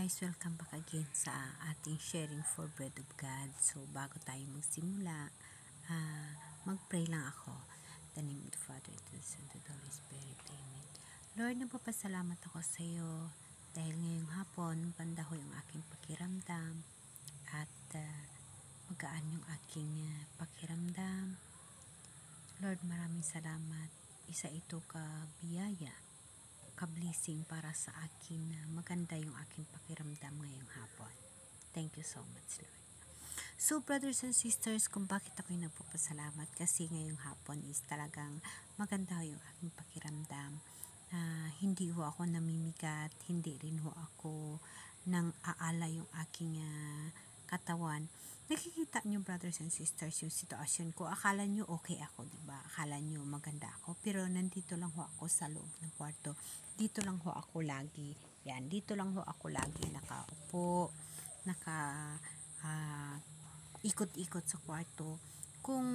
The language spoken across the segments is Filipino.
guys, welcome back again sa ating sharing for bread of God. So bago tayo magsimula, mag-pray lang ako. The name of the Father, to the Son, to the Holy Spirit. Amen. Lord, nagpapasalamat ako sa iyo dahil ngayong hapon, maganda ho yung aking pakiramdam at magaan yung aking pakiramdam. Lord, maraming salamat. Isa ito ka biyaya, ka-blessing para sa akin na maganda yung aking pakiramdam ngayong hapon. Thank you so much, Lord. So, brothers and sisters, kung bakit ako'y nagpapasalamat kasi ngayong hapon is talagang maganda yung aking pakiramdam. Hindi ho ako namimigat, hindi rin ho ako nang aala yung aking katawan. Nakikita nyo, brothers and sisters, yung sitwasyon ko. Akala nyo okay ako, diba? Akala nyo maganda ako. Pero nandito lang ho ako sa loob ng kwarto. Dito lang ho ako lagi. Yan, dito lang ho ako lagi nakaupo, ikot-ikot sa kwarto. Kung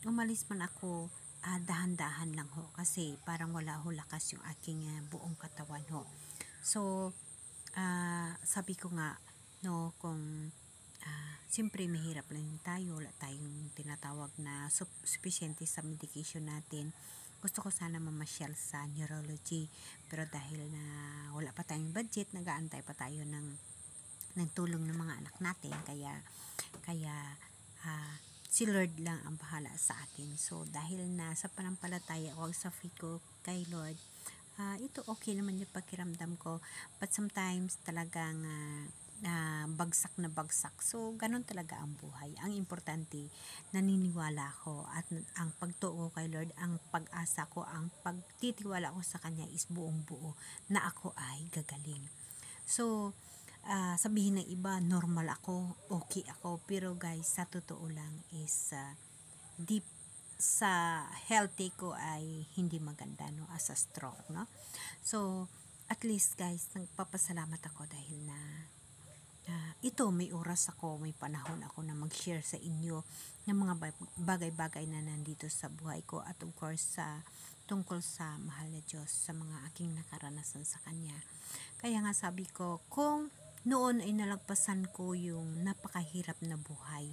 umalis man ako, dahan-dahan lang ho. Kasi parang wala ho lakas yung aking buong katawan ho. So, sabi ko nga, no, kung siyempre mahirap lang tayo, wala tayong tinatawag na sufficiente sa medication natin. Gusto ko sana mamasyal sa neurology, pero dahil na wala pa tayong budget, nag-aantay pa tayo ng tulong ng mga anak natin, kaya si Lord lang ang bahala sa atin. So dahil na sa panampalataya o sa faith ko kay Lord, ito okay naman yung pakiramdam ko, but sometimes talagang bagsak na bagsak. So, ganun talaga ang buhay. Ang importante, naniniwala ako at ang pagtuo kay Lord, ang pag-asa ko, ang pagtitiwala ko sa Kanya is buong buo na ako ay gagaling. So, sabihin ng iba, normal ako, okay ako. Pero guys, sa totoo lang is deep sa healthy ko ay hindi maganda, no, as a stroke, no. So, at least guys, nagpapasalamat ako dahil na ito, may oras ako, may panahon ako na mag-share sa inyo ng mga bagay-bagay na nandito sa buhay ko at of course tungkol sa mahal na Diyos, sa mga aking nakaranasan sa Kanya. Kaya nga sabi ko, kung noon ay nalagpasan ko yung napakahirap na buhay,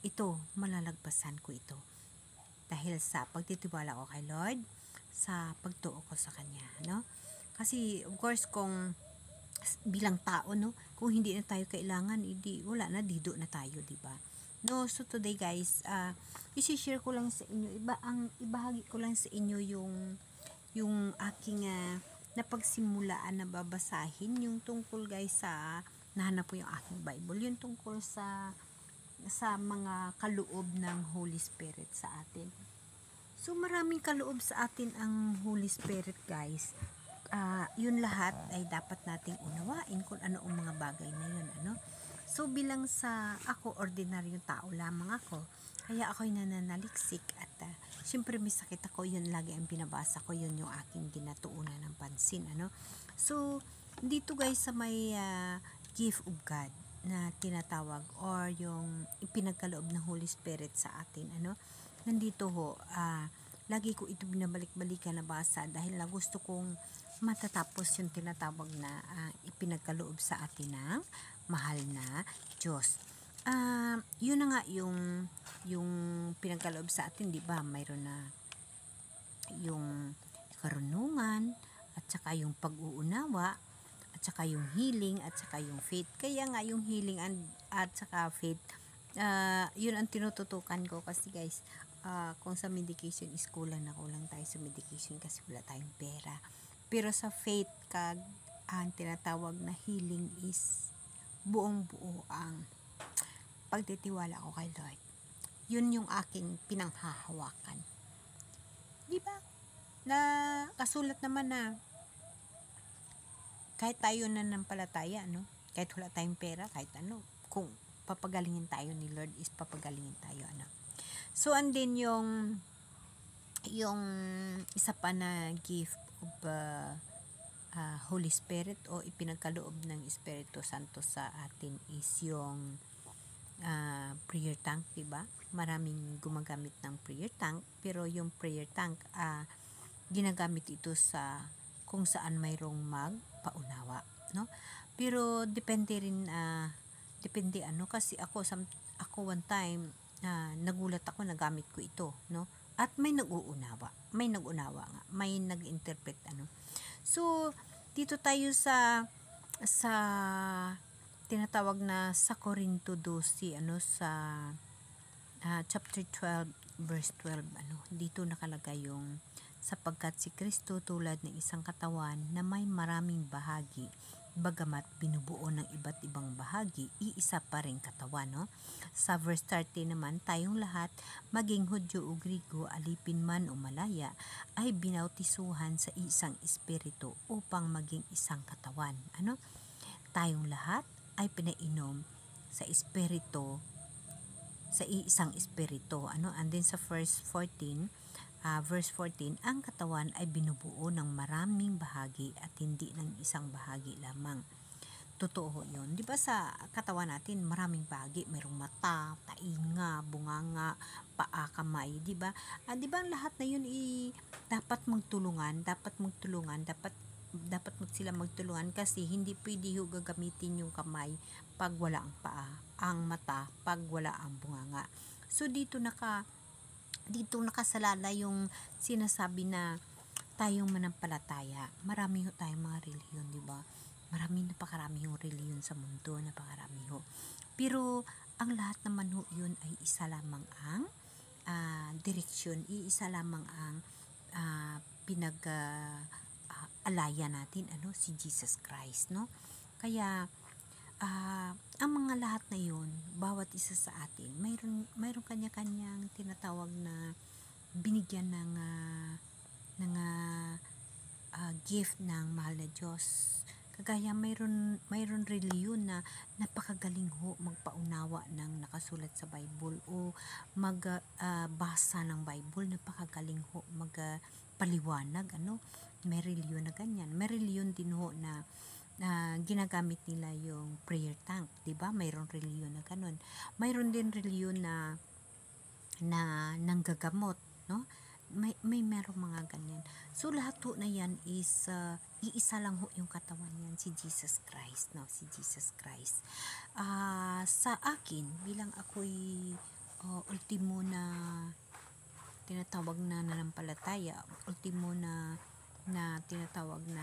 ito, malalagpasan ko ito. Dahil sa pagtitiwala ko kay Lord, sa pagtuo ko sa Kanya, no? Kasi of course kung bilang tao, no, kung hindi na tayo kailangan, hindi wala na, dido na tayo, di ba? No, so today guys, i-share ko lang sa inyo, ibahagi ko lang sa inyo yung aking napagsimulaan na babasahin, yung tungkol guys sa nahanap po yung aking Bible, yung tungkol sa mga kaloob ng Holy Spirit sa atin. So maraming kaloob sa atin ang Holy Spirit guys. Yun lahat ay dapat nating unawain kung ano ang mga bagay na yun, ano. So bilang sa ako, ordinaryong tao lamang ako, kaya ako'y nananaliksik at syempre may sakit ako, yun lagi ang binabasa ko, yun yung aking ginatuunan ng pansin, ano. So dito guys sa may gift of God na tinatawag or yung ipinagkaloob ng Holy Spirit sa atin, ano, nandito ho, lagi ko ito binabalik-balikan na basa dahil na gusto kong matatapos yung tinatawag na ipinagkaloob sa atin ng mahal na Diyos. Yun na nga yung pinagkaloob sa atin, di ba? Mayroon na yung karunungan at saka yung pag-uunawa at saka yung healing at saka yung faith. Kaya nga yung healing at saka faith, yun ang tinututukan ko kasi guys, kung sa medication is kulang tayo sa medication kasi wala tayong pera. Pero sa faith, ang tinatawag na healing is buong buo ang pagtitiwala ko kay Lord. Yun yung aking pinanghahawakan. Di ba? Na kasulat naman na kahit tayo nanampalataya, no? Kahit wala tayong pera, kahit ano, kung papagalingin tayo ni Lord is papagalingin tayo, ano. So, and then yung isa pa na gift of Holy Spirit o ipinagkaloob ng Espiritu Santo sa atin is yung prayer tank, diba? Maraming gumagamit ng prayer tank, pero yung prayer tank, ginagamit ito sa kung saan mayroong magpaunawa, no? Pero depende kasi ako one time nagulat ako na gamit ko ito, no? At may nag-unawa nga, may nag-interpret So, dito tayo sa tinatawag na sa Corinto 12, sa chapter 12 verse 12, dito nakalagay yung sapagkat si Kristo tulad ng isang katawan na may maraming bahagi, bagamat binubuo ng iba't ibang bahagi, iisa pa ring katawan, no? Sa verse 30 naman, tayong lahat, maging Hudyo o Grigo, alipin man o malaya, ay binautisuhan sa isang espiritu upang maging isang katawan. Tayong lahat ay pinainom sa espiritu, sa iisang espiritu. And then sa verse 14, ang katawan ay binubuo ng maraming bahagi at hindi ng isang bahagi lamang. Totoo yun. Di ba sa katawan natin, maraming bahagi. Mayroong mata, tainga, bunganga, paa, kamay. Di ba? Di ba ang lahat na yun dapat magtulungan, dapat sila magtulungan kasi hindi pwede gagamitin yung kamay pag wala ang paa, ang mata pag wala ang bunganga. So dito nakasalala yung sinasabi na tayong manampalataya. Marami tayong mga relihiyon, di ba? Napakarami yung relihiyon sa mundo, napakarami ho. Pero ang lahat naman ho yun ay isa lamang ang direksyon, iisa lamang ang alaya natin, si Jesus Christ, no? Kaya ang mga lahat na yun, bawat isa sa atin, mayroon kanya-kanyang tinatawag na binigyan ng gift ng mahal na Diyos. Kagaya mayroon reliyon na napakagaling ho magpaunawa ng nakasulat sa Bible o magbasa ng Bible, napakagaling ho magpaliwanag, may reliyon na ganyan. May reliyon din ho na ginagamit nila yung prayer tank, 'di ba? Mayroong reliyon na ganun. Mayroon din reliyon na nanggagamot, no? May merong mga ganyan. So lahat ho na yan is iisa lang ho yung katawan yan, si Jesus Christ, no? Si Jesus Christ. Sa akin, bilang ako'y ultimo na tinatawag na nanampalataya, ultimo na tinatawag na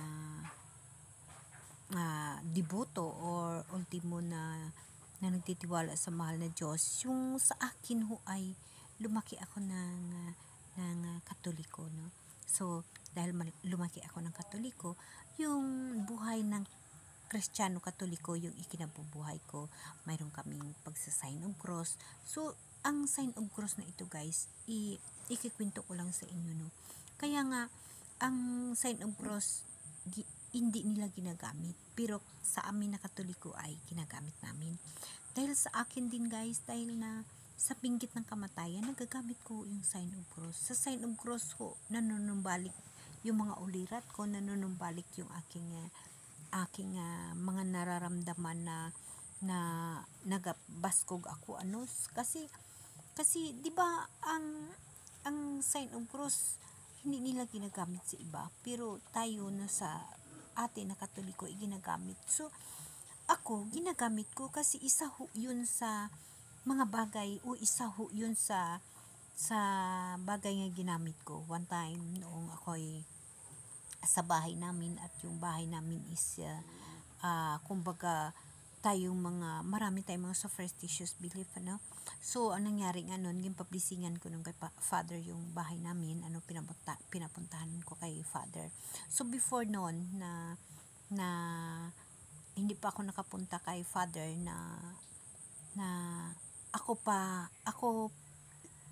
deboto or ultimo na nagtitiwala sa mahal na Diyos, yung sa akin ho ay lumaki ako ng Katoliko, no? So, dahil lumaki ako ng Katoliko, yung buhay ng Kristiyano Katoliko yung ikinabubuhay ko. Mayroon kaming pagsa-sign of cross. So, ang sign of cross na ito, guys, ikikwento ko lang sa inyo, no? Kaya nga, ang sign of cross, hindi nila ginagamit. Pero sa amin na Katoliko ay ginagamit namin. Dahil sa akin din, guys, dahil na sa pinggit ng kamatayan, nagagamit ko yung sign of cross. Sa sign of cross ko, nanunumbalik yung mga ulirat ko, nanunumbalik yung aking mga nararamdaman na nagabaskog ako, kasi di ba ang sign of cross hindi nila ginagamit sa iba, pero tayo na sa atin na Katoliko ginagamit. So ako ginagamit ko kasi isa ho yun sa mga bagay, o isa ho yun sa bagay nga ginamit ko one time noong ako'y sa bahay namin, at yung bahay namin is kumbaga marami tayong mga superstitious belief, So anong nangyari nga nun, yung publisingan ko nung kay Father yung bahay namin, pinapuntahan ko kay Father. So before noon na hindi pa ako nakapunta kay Father, na ako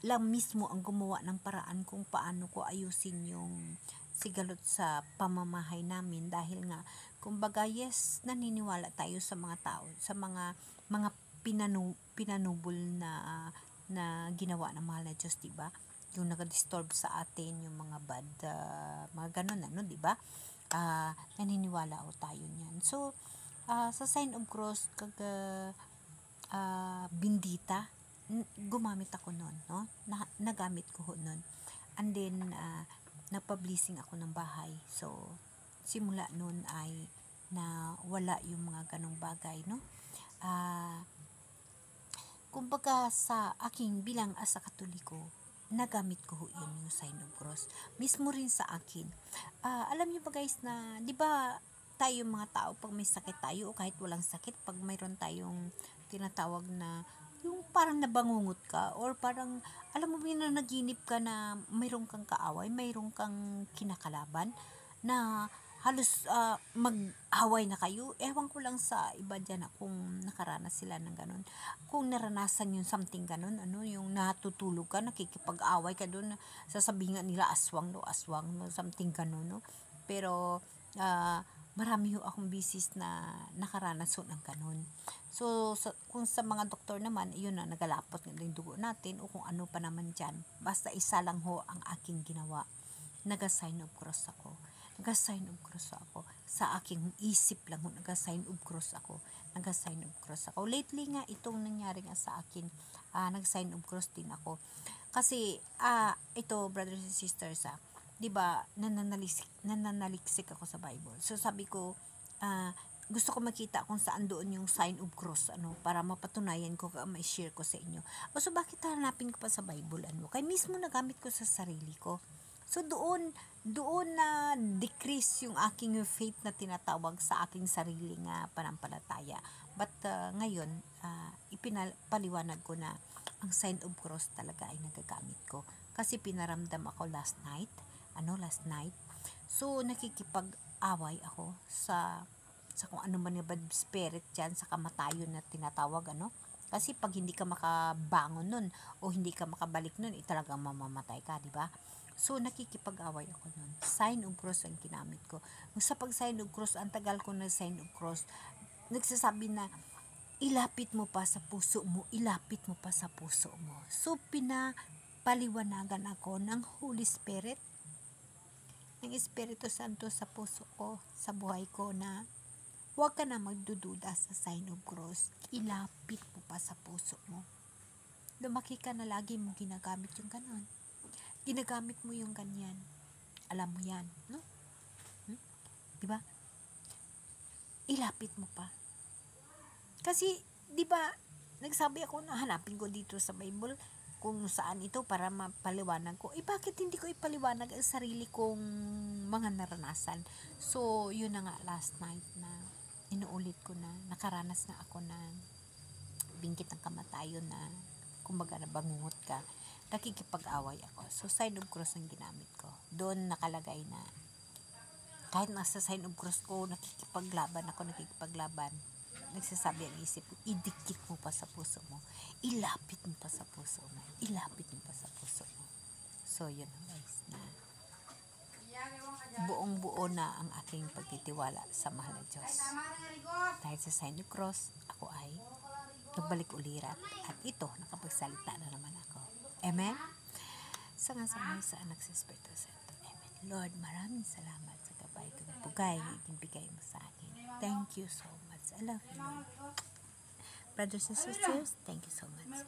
lang mismo ang gumawa ng paraan kung paano ko ayusin yung sigalot sa pamamahay namin, dahil nga kumbaga yes, naniniwala tayo sa mga tao, sa mga pinanubol na ginawa ng mahal na Diyos, diba? Yung nag-disturb sa atin, yung mga bad mga ganun, diba? Naniniwala o tayo niyan. So sa sign of cross bindita, gumamit ako nun, no? Nagamit ko nun. And then nagpa-blessing ako ng bahay. So simula nun ay na wala yung mga ganong bagay, no? Kumbaga sa aking bilang asa Katoliko, nagamit ko ho yun yung sign of cross. Mismo rin sa akin. Alam niyo ba guys na, di ba tayo mga tao, pag may sakit tayo o kahit walang sakit, pag mayroon tayong tinatawag na yung parang nabangungot ka or parang alam mo na naginip ka na mayroon kang kaaway, mayroon kang kinakalaban na halos mag-away na kayo. Ewan ko lang sa iba dyan kung nakaranas sila ng ganun. Kung naranasan yung something ganun, yung natutulog ka, nakikipag-away ka doon, sasabihin nga nila aswang no, something ganun, no. Pero, marami ho akong bisis na nakaranas ho ng ganun. So, kung sa mga doktor naman, yun na, nagalapot ng dugo natin o kung ano pa naman dyan. Basta isa lang ho ang aking ginawa. Nag-sign of cross ako. Nag-sign of cross ako. Sa aking isip lang ho, nag-sign of cross ako. Nag-sign of cross ako. Lately nga, itong nangyari nga sa akin, nag-sign of cross din ako. Kasi, ito, brothers and sisters, di ba, nananaliksik ako sa Bible. So, sabi ko, gusto ko makita kung saan doon yung sign of cross, para mapatunayan ko, ma-share ko sa inyo. So, bakit hanapin ko pa sa Bible, Kaya mismo nagamit ko sa sarili ko. So, doon na decrease yung aking faith na tinatawag sa aking sarili nga panampalataya. But, ngayon, ipinapaliwanag ko na ang sign of cross talaga ay nagagamit ko. Kasi pinaramdam ako last night. So, nakikipag-away ako sa kung ano man yung bad spirit dyan, sa kamatayon na tinatawag, Kasi pag hindi ka makabangon nun, o hindi ka makabalik nun, talagang mamamatay ka, di ba? So, nakikipag-away ako nun. Sign of cross ang ginamit ko. Sa pag-sign of cross, ang tagal ko na sign of cross, nagsasabi na, ilapit mo pa sa puso mo, ilapit mo pa sa puso mo. So, pinapaliwanagan ako ng Holy Spirit, ng Espiritu Santo sa puso ko, sa buhay ko na, huwag ka na magdududa sa sign of cross. Ilapit mo pa sa puso mo. Lumaki ka na lagi mo ginagamit yung ganon. Ginagamit mo yung ganyan. Alam mo yan, no? Diba? Ilapit mo pa. Kasi, diba, nagsabi ako na hanapin ko dito sa Bible kung saan ito para mapaliwanag ko. Bakit hindi ko ipaliwanag ang sarili kong mga naranasan? So, yun na nga last night na inuulit ko na nakaranas na ako na bingkit ng kamatayon na kumbaga nabangungot ka. Nakikipag-away ako. So, sign of cross ang ginamit ko. Doon nakalagay na kahit nasa sign of cross ko, nakikipaglaban. Nagsasabi ang isip ko, idikit mo pa sa puso mo. Ilapit mo pa sa puso mo. Ilapit mo pa sa puso mo. So, yun guys, na buong-buo na ang aking pagtitiwala sa mahal na Diyos. Dahil sa sign of cross, ako ay nagbalik ulirat. At ito, nakapagsalita na naman ako. Amen? Sa ngalan sa Anak sa Espiritu Santo. Amen. Lord, maraming salamat sa gabay kong bugay na ibigay mo sa akin. Thank you so much. I love you, Lord. Brothers and sisters, thank you so much.